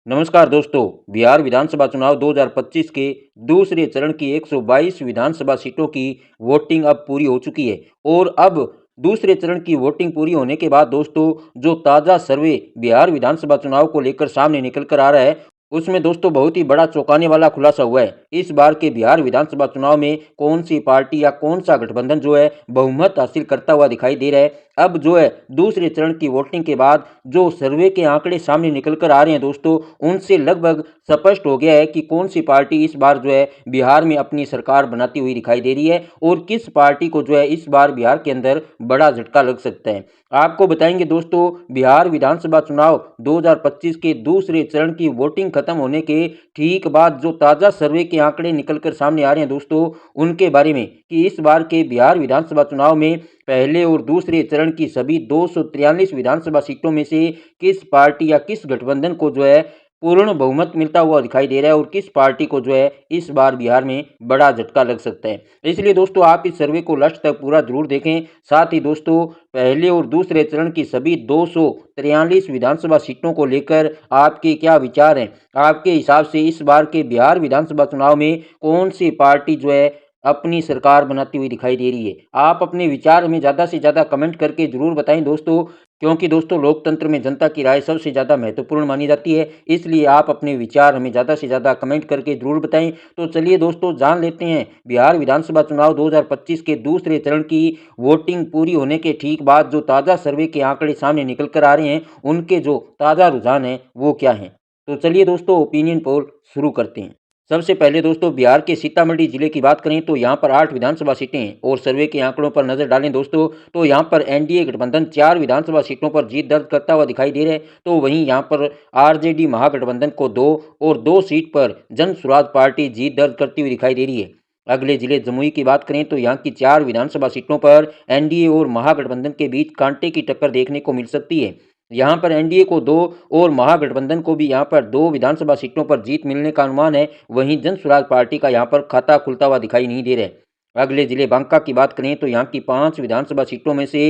नमस्कार दोस्तों। बिहार विधानसभा चुनाव 2025 के दूसरे चरण की 122 विधानसभा सीटों की वोटिंग अब पूरी हो चुकी है और अब दूसरे चरण की वोटिंग पूरी होने के बाद दोस्तों जो ताज़ा सर्वे बिहार विधानसभा चुनाव को लेकर सामने निकल कर आ रहा है, उसमें दोस्तों बहुत ही बड़ा चौंकाने वाला खुलासा हुआ है। इस बार के बिहार विधानसभा चुनाव में कौन सी पार्टी या कौन सा गठबंधन जो है बहुमत हासिल करता हुआ दिखाई दे रहा है। अब जो है दूसरे चरण की वोटिंग के बाद जो सर्वे के आंकड़े सामने निकल कर आ रहे हैं दोस्तों, उनसे लगभग स्पष्ट हो गया है कि कौन सी पार्टी इस बार जो है बिहार में अपनी सरकार बनाती हुई दिखाई दे रही है और किस पार्टी को जो है इस बार बिहार के अंदर बड़ा झटका लग सकता है। आपको बताएंगे दोस्तों, बिहार विधानसभा चुनाव 2025 के दूसरे चरण की वोटिंग खत्म होने के ठीक बाद जो ताज़ा सर्वे के आंकड़े निकलकर सामने आ रहे हैं दोस्तों, उनके बारे में कि इस बार के बिहार विधानसभा चुनाव में पहले और दूसरे चरण की सभी 243 विधानसभा सीटों में से किस पार्टी या किस गठबंधन को जो है पूर्ण बहुमत मिलता हुआ दिखाई दे रहा है और किस पार्टी को जो है इस बार बिहार में बड़ा झटका लग सकता है। इसलिए दोस्तों आप इस सर्वे को लास्ट तक पूरा जरूर देखें। साथ ही दोस्तों पहले और दूसरे चरण की सभी 243 विधानसभा सीटों को लेकर आपके क्या विचार हैं? आपके हिसाब से इस बार के बिहार विधानसभा चुनाव में कौन सी पार्टी जो है अपनी सरकार बनाती हुई दिखाई दे रही है? आप अपने विचार हमें ज़्यादा से ज़्यादा कमेंट करके ज़रूर बताएं दोस्तों, क्योंकि दोस्तों लोकतंत्र में जनता की राय सबसे ज़्यादा महत्वपूर्ण मानी जाती है। इसलिए आप अपने विचार हमें ज़्यादा से ज़्यादा कमेंट करके ज़रूर बताएं। तो चलिए दोस्तों जान लेते हैं बिहार विधानसभा चुनाव 2025 के दूसरे चरण की वोटिंग पूरी होने के ठीक बाद जो ताज़ा सर्वे के आंकड़े सामने निकल कर आ रहे हैं, उनके जो ताज़ा रुझान हैं वो क्या हैं। तो चलिए दोस्तों ओपिनियन पोल शुरू करते हैं। सबसे पहले दोस्तों बिहार के सीतामढ़ी जिले की बात करें तो यहाँ पर 8 विधानसभा सीटें हैं और सर्वे के आंकड़ों पर नजर डालें दोस्तों तो यहाँ पर एनडीए गठबंधन 4 विधानसभा सीटों पर जीत दर्ज करता हुआ दिखाई दे रहा है। तो वहीं यहाँ पर आरजेडी महागठबंधन को 2 और 2 सीट पर जन स्वराज पार्टी जीत दर्ज करती हुई दिखाई दे रही है। अगले जिले जमुई की बात करें तो यहाँ की 4 विधानसभा सीटों पर एनडीए और महागठबंधन के बीच कांटे की टक्कर देखने को मिल सकती है। यहाँ पर एनडीए को 2 और महागठबंधन को भी यहाँ पर 2 विधानसभा सीटों पर जीत मिलने का अनुमान है। वहीं जन स्वराज पार्टी का यहाँ पर खाता खुलता हुआ दिखाई नहीं दे रहा है। अगले जिले बांका की बात करें तो यहाँ की 5 विधानसभा सीटों में से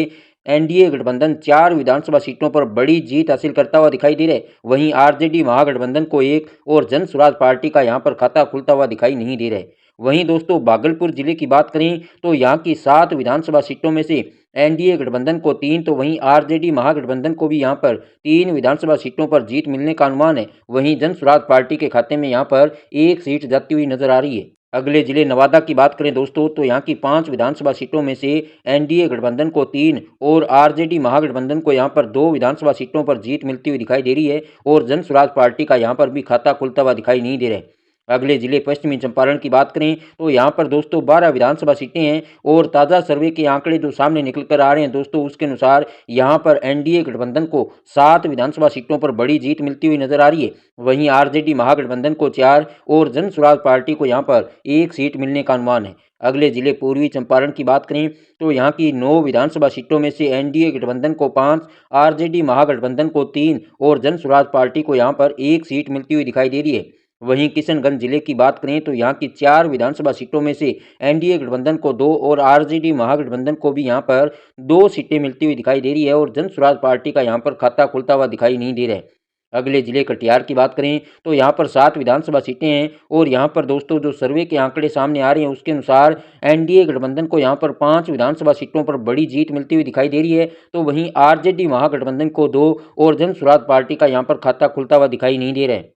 एनडीए गठबंधन 4 विधानसभा सीटों पर बड़ी जीत हासिल करता हुआ दिखाई दे रहा है। वहीं आरजेडी महागठबंधन को 1 और जन स्वराज पार्टी का यहाँ पर खाता खुलता हुआ दिखाई नहीं दे रहा है। वहीं दोस्तों भागलपुर जिले की बात करें तो यहाँ की 7 विधानसभा सीटों में से एनडीए गठबंधन को 3 तो वहीं आरजेडी महागठबंधन को भी यहाँ पर 3 विधानसभा सीटों पर जीत मिलने का अनुमान है। वहीं जन स्वराज पार्टी के खाते में यहाँ पर 1 सीट जाती हुई नजर आ रही है। अगले जिले नवादा की बात करें दोस्तों तो यहाँ की 5 विधानसभा सीटों में से एनडीए गठबंधन को 3 और आरजेडी महागठबंधन को यहाँ पर 2 विधानसभा सीटों पर जीत मिलती हुई दिखाई दे रही है और जन स्वराज पार्टी का यहाँ पर भी खाता खुलता हुआ दिखाई नहीं दे रहा है। अगले जिले पश्चिमी चंपारण की बात करें तो यहाँ पर दोस्तों 12 विधानसभा सीटें हैं और ताज़ा सर्वे के आंकड़े जो सामने निकल कर आ रहे हैं दोस्तों उसके अनुसार यहाँ पर एनडीए गठबंधन को 7 विधानसभा सीटों पर बड़ी जीत मिलती हुई नजर आ रही है। वहीं आरजेडी महागठबंधन को 4 और जन स्वराज पार्टी को यहाँ पर 1 सीट मिलने का अनुमान है। अगले जिले पूर्वी चंपारण की बात करें तो यहाँ की 9 विधानसभा सीटों में से एनडीए गठबंधन को 5, आरजेडी महागठबंधन को 3 और जन स्वराज पार्टी को यहाँ पर 1 सीट मिलती हुई दिखाई दे रही है। वहीं किशनगंज जिले की बात करें तो यहाँ की 4 विधानसभा सीटों में से एनडीए गठबंधन को 2 और आरजेडी महागठबंधन को भी यहाँ पर 2 सीटें मिलती हुई दिखाई दे रही है और जन स्वराज पार्टी का यहाँ पर खाता खुलता हुआ दिखाई नहीं दे रहा है। अगले जिले कटिहार की बात करें तो यहाँ पर 7 विधानसभा सीटें हैं और यहाँ पर दोस्तों जो सर्वे के आंकड़े सामने आ रहे हैं उसके अनुसार एनडीए गठबंधन को यहाँ पर 5 विधानसभा सीटों पर बड़ी जीत मिलती हुई दिखाई दे रही है। तो वहीं आरजेडी महागठबंधन को 2 और जन स्वराज पार्टी का यहाँ पर खाता खुलता हुआ दिखाई नहीं दे रहा है।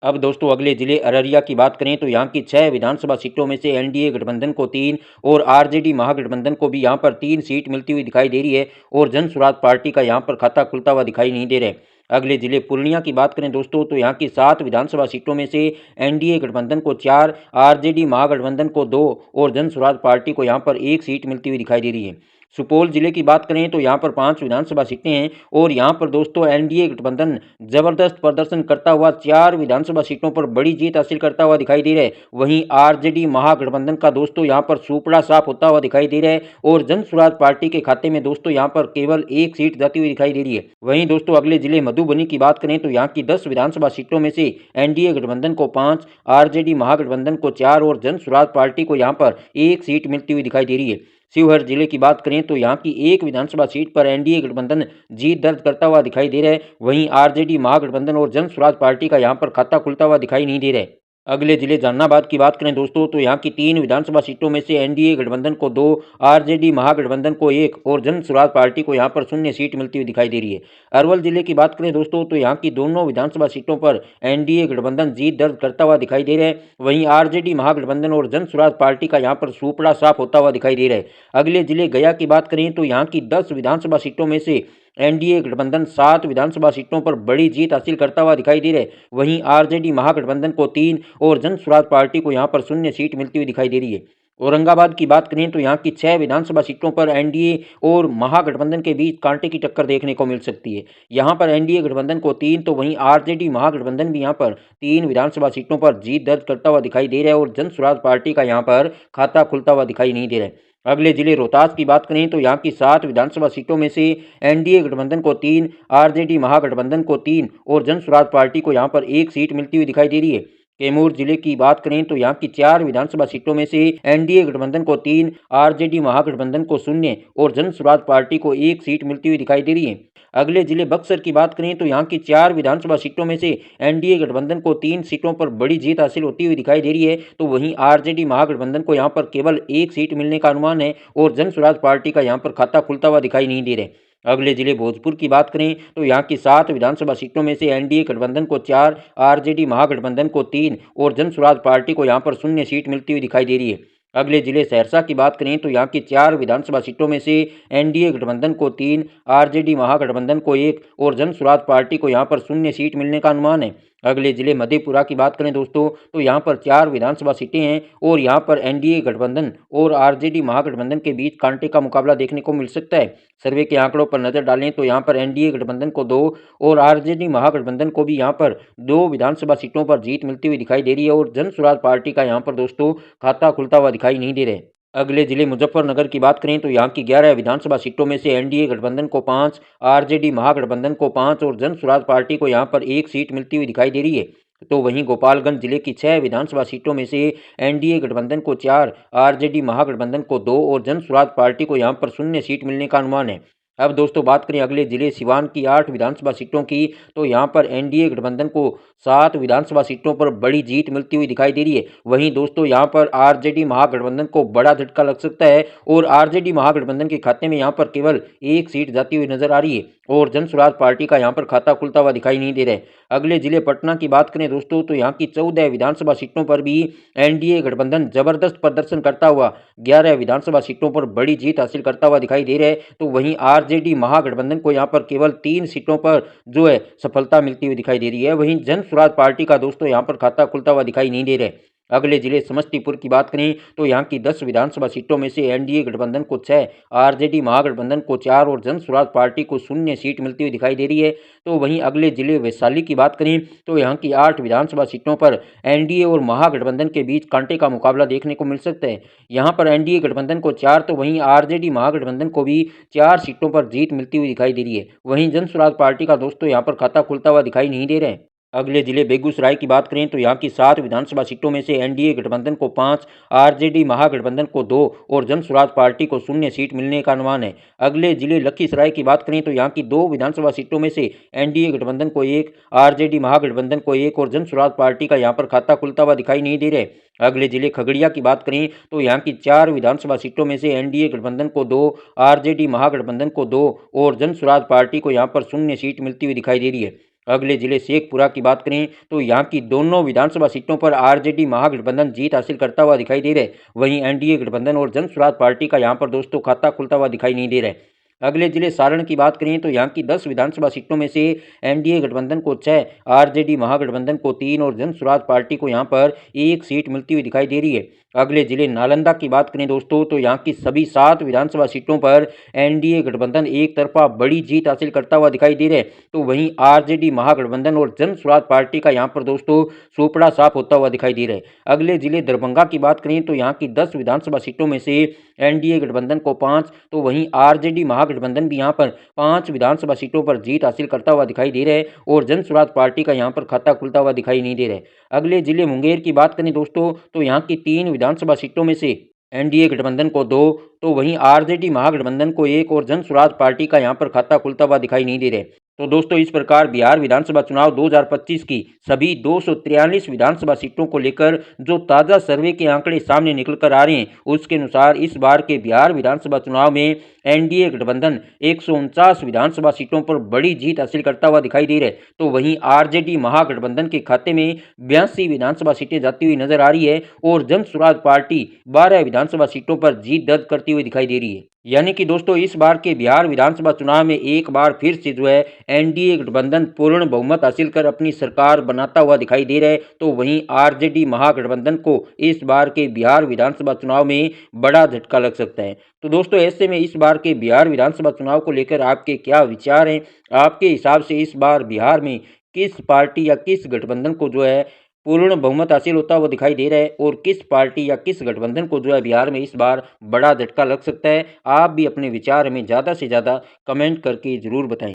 अब दोस्तों अगले जिले अररिया की बात करें तो यहाँ की 6 विधानसभा सीटों में से एनडीए गठबंधन को 3 और आरजेडी महागठबंधन को भी यहाँ पर 3 सीट मिलती हुई दिखाई दे रही है और जन स्वराज पार्टी का यहाँ पर खाता खुलता हुआ दिखाई नहीं दे रहा है। अगले जिले पूर्णिया की बात करें दोस्तों तो यहाँ की 7 विधानसभा सीटों में से एनडीए गठबंधन को 4, आरजेडी महागठबंधन को 2 और जन स्वराज पार्टी को यहाँ पर 1 सीट मिलती हुई दिखाई दे रही है। सुपौल जिले की बात करें तो यहाँ पर 5 विधानसभा सीटें हैं और यहाँ पर दोस्तों एनडीए गठबंधन जबरदस्त प्रदर्शन करता हुआ 4 विधानसभा सीटों पर बड़ी जीत हासिल करता हुआ दिखाई दे रहा है। वहीं आरजेडी महागठबंधन का दोस्तों यहाँ पर सुपड़ा साफ होता हुआ दिखाई दे रहा है और जन स्वराज पार्टी के खाते में दोस्तों यहाँ पर केवल 1 सीट जाती हुई दिखाई दे रही है। वहीं दोस्तों अगले जिले मधुबनी की बात करें तो यहाँ की 10 विधानसभा सीटों में से एनडीए गठबंधन को 5, आरजेडी महागठबंधन को 4 और जन स्वराज पार्टी को यहाँ पर 1 सीट मिलती हुई दिखाई दे रही है। शिवहर जिले की बात करें तो यहाँ की एक विधानसभा सीट पर एनडीए गठबंधन जीत दर्ज करता हुआ दिखाई दे रहा है। वहीं आरजेडी महागठबंधन और जन स्वराज पार्टी का यहाँ पर खाता खुलता हुआ दिखाई नहीं दे रहा है। अगले जिले जहानाबाद की बात करें दोस्तों तो यहाँ की 3 विधानसभा सीटों में से एनडीए गठबंधन को 2, आरजेडी महागठबंधन को 1 और जन स्वराज पार्टी को यहाँ पर 0 सीट मिलती हुई दिखाई दे रही है। अरवल जिले की बात करें दोस्तों तो यहाँ की दोनों विधानसभा सीटों पर एनडीए गठबंधन जीत दर्ज करता हुआ दिखाई दे रहा है। वहीं आरजेडी महागठबंधन और जन स्वराज पार्टी का यहाँ पर सूपड़ा साफ होता हुआ दिखाई दे रहा है। अगले जिले गया की बात करें तो यहाँ की 10 विधानसभा सीटों में से एनडीए गठबंधन 7 विधानसभा सीटों पर बड़ी जीत हासिल करता हुआ दिखाई दे रहा है। वहीं आरजेडी महागठबंधन को 3 और जन स्वराज पार्टी को यहां पर 0 सीट मिलती हुई दिखाई दे रही है। औरंगाबाद की बात करें तो यहां की 6 विधानसभा सीटों पर एनडीए और महागठबंधन के बीच कांटे की टक्कर देखने को मिल सकती है। यहां पर एनडीए गठबंधन को 3 तो वहीं आरजेडी महागठबंधन भी यहां पर 3 विधानसभा सीटों पर जीत दर्ज करता हुआ दिखाई दे रहा है और जन स्वराज पार्टी का यहां पर खाता खुलता हुआ दिखाई नहीं दे रहा है। अगले जिले रोहतास की बात करें तो यहाँ की 7 विधानसभा सीटों में से एनडीए गठबंधन को 3, आरजेडी महागठबंधन को 3 और जन स्वराज पार्टी को यहाँ पर 1 सीट मिलती हुई दिखाई दे रही है। कैमूर जिले की बात करें तो यहाँ की 4 विधानसभा सीटों में से एनडीए गठबंधन को 3, आरजेडी महागठबंधन को 0 और जन स्वराज पार्टी को 1 सीट मिलती हुई दिखाई दे रही है। अगले जिले बक्सर की बात करें तो यहाँ की 4 विधानसभा सीटों में से एनडीए गठबंधन को 3 सीटों पर बड़ी जीत हासिल होती हुई दिखाई दे रही है, तो वहीं आरजेडी महागठबंधन को यहाँ पर केवल 1 सीट मिलने का अनुमान है और जन स्वराज पार्टी का यहाँ पर खाता खुलता हुआ दिखाई नहीं दे रहा है। अगले जिले भोजपुर की बात करें तो यहाँ की 7 विधानसभा सीटों में से एनडीए गठबंधन को 4, आरजेडी महागठबंधन को 3 और जन स्वराज पार्टी को यहाँ पर 0 सीट मिलती हुई दिखाई दे रही है। अगले जिले सहरसा की बात करें तो यहाँ की 4 विधानसभा सीटों में से एनडीए गठबंधन को 3, आरजेडी महागठबंधन को 1 और जन स्वराज पार्टी को यहाँ पर 0 सीट मिलने का अनुमान है। अगले जिले मधेपुरा की बात करें दोस्तों तो यहाँ पर 4 विधानसभा सीटें हैं और यहाँ पर एनडीए गठबंधन और आरजेडी महागठबंधन के बीच कांटे का मुकाबला देखने को मिल सकता है। सर्वे के आंकड़ों पर नजर डालें तो यहाँ पर एनडीए गठबंधन को 2 और आरजेडी महागठबंधन को भी यहाँ पर 2 विधानसभा सीटों पर जीत मिलती हुई दिखाई दे रही है और जन स्वराज पार्टी का यहाँ पर दोस्तों खाता खुलता हुआ दिखाई नहीं दे रहा है। अगले जिले मुजफ्फरनगर की बात करें तो यहाँ की 11 विधानसभा सीटों में से एनडीए गठबंधन को 5, आरजेडी महागठबंधन को 5 और जन स्वराज पार्टी को यहाँ पर 1 सीट मिलती हुई दिखाई दे रही है। तो वहीं गोपालगंज जिले की 6 विधानसभा सीटों में से एनडीए गठबंधन को 4, आरजेडी महागठबंधन को 2 और जन स्वराज पार्टी को यहाँ पर 0 सीट मिलने का अनुमान है। अब दोस्तों बात करें अगले जिले सिवान की 8 विधानसभा सीटों की तो यहाँ पर एनडीए गठबंधन को 7 विधानसभा सीटों पर बड़ी जीत मिलती हुई दिखाई दे रही है। वहीं दोस्तों यहाँ पर आरजेडी महागठबंधन को बड़ा झटका लग सकता है और आरजेडी महागठबंधन के खाते में यहाँ पर केवल 1 सीट जाती हुई नजर आ रही है और जन स्वराज पार्टी का यहाँ पर खाता खुलता हुआ दिखाई नहीं दे रहा है। अगले जिले पटना की बात करें दोस्तों तो यहाँ की 14 विधानसभा सीटों पर भी एनडीए गठबंधन जबरदस्त प्रदर्शन करता हुआ 11 विधानसभा सीटों पर बड़ी जीत हासिल करता हुआ दिखाई दे रहा है, तो वहीं आरजेडी महागठबंधन को यहाँ पर केवल 3 सीटों पर जो है सफलता मिलती हुई दिखाई दे रही है। वहीं जन स्वराज पार्टी का दोस्तों यहाँ पर खाता खुलता हुआ दिखाई नहीं दे रहा है। अगले जिले समस्तीपुर की बात करें तो यहाँ की 10 विधानसभा सीटों में से एनडीए गठबंधन को 6, आरजेडी महागठबंधन को 4 और जन स्वराज पार्टी को 0 सीट मिलती हुई दिखाई दे रही है। तो वहीं अगले जिले वैशाली की बात करें तो यहाँ की 8 विधानसभा सीटों पर एनडीए और महागठबंधन के बीच कांटे का मुकाबला देखने को मिल सकता है। यहाँ पर एनडीए गठबंधन को 4 तो वहीं आरजेडी महागठबंधन को भी 4 सीटों पर जीत मिलती हुई दिखाई दे रही है। वहीं जन स्वराज पार्टी का दोस्तों यहाँ पर खाता खुलता हुआ दिखाई नहीं दे रहा है। अगले जिले बेगूसराय की बात करें तो यहाँ की 7 विधानसभा सीटों में से एनडीए गठबंधन को 5, आरजेडी महागठबंधन को 2 और जन स्वराज पार्टी को 0 सीट मिलने का अनुमान है। अगले जिले लखीसराय की बात करें तो यहाँ की 2 विधानसभा सीटों में से एनडीए गठबंधन को 1, आरजेडी महागठबंधन को 1 और जन स्वराज पार्टी का यहाँ पर खाता खुलता हुआ दिखाई नहीं दे रहा है। अगले जिले खगड़िया की बात करें तो यहाँ की 4 विधानसभा सीटों में से एनडीए गठबंधन को 2, आरजेडी महागठबंधन को 2 और जन स्वराज पार्टी को यहाँ पर 0 सीट मिलती हुई दिखाई दे रही है। अगले जिले शेखपुरा की बात करें तो यहाँ की दोनों विधानसभा सीटों पर आरजेडी महागठबंधन जीत हासिल करता हुआ दिखाई दे रहा है। वहीं एनडीए गठबंधन और जन स्वराज पार्टी का यहाँ पर दोस्तों खाता खुलता हुआ दिखाई नहीं दे रहा है। अगले जिले सारण की बात करें तो यहाँ की 10 विधानसभा सीटों में से एनडीए गठबंधन को 6, आरजेडी महागठबंधन को 3 और जन स्वराज पार्टी को यहाँ पर 1 सीट मिलती हुई दिखाई दे रही है। अगले जिले नालंदा की बात करें दोस्तों तो यहाँ की सभी 7 विधानसभा सीटों पर एनडीए गठबंधन एक तरफा बड़ी जीत हासिल करता हुआ दिखाई दे रहा है, तो वहीं आरजेडी महागठबंधन और जन स्वराज पार्टी का यहाँ पर दोस्तों सूपड़ा साफ होता हुआ दिखाई दे रहा है। अगले जिले दरभंगा की बात करें तो यहाँ की 10 विधानसभा सीटों में से एनडीए गठबंधन को 5 तो वहीं आरजेडी महागठबंधन भी यहाँ पर 5 विधानसभा सीटों पर जीत हासिल करता हुआ दिखाई दे रहा है और जन स्वराज पार्टी का यहाँ पर खाता खुलता हुआ दिखाई नहीं दे रहा है। अगले जिले मुंगेर की बात करें दोस्तों तो यहाँ की 3 विधानसभा सीटों में से एनडीए गठबंधन को 2, तो वहीं आरजेडी महागठबंधन को 1 और जन स्वराज पार्टी का यहां पर खाता खुलता हुआ दिखाई नहीं दे रहा है। तो दोस्तों, इस प्रकार बिहार विधानसभा चुनाव 2025 की सभी 243 विधानसभा सीटों को लेकर जो ताज़ा सर्वे के आंकड़े सामने निकल कर आ रहे हैं, उसके अनुसार इस बार के बिहार विधानसभा चुनाव में एनडीए गठबंधन 149 विधानसभा सीटों पर बड़ी जीत हासिल करता हुआ दिखाई दे रहा है। तो वहीं आरजेडी महागठबंधन के खाते में 82 विधानसभा सीटें जाती हुई नजर आ रही है और जन स्वराज पार्टी 12 विधानसभा सीटों पर जीत दर्ज करती हुई दिखाई दे रही है। यानी कि दोस्तों, इस बार के बिहार विधानसभा चुनाव में एक बार फिर से जो है एनडीए गठबंधन पूर्ण बहुमत हासिल कर अपनी सरकार बनाता हुआ दिखाई दे रहा है। तो वहीं आरजेडी महागठबंधन को इस बार के बिहार विधानसभा चुनाव में बड़ा झटका लग सकता है। तो दोस्तों, ऐसे में इस बार के बिहार विधानसभा चुनाव को लेकर आपके क्या विचार हैं? आपके हिसाब से इस बार बिहार में किस पार्टी या किस गठबंधन को जो है पूर्ण बहुमत हासिल होता हुआ दिखाई दे रहा है और किस पार्टी या किस गठबंधन को जो है बिहार में इस बार बड़ा झटका लग सकता है? आप भी अपने विचार हमें ज़्यादा से ज़्यादा कमेंट करके ज़रूर बताएं।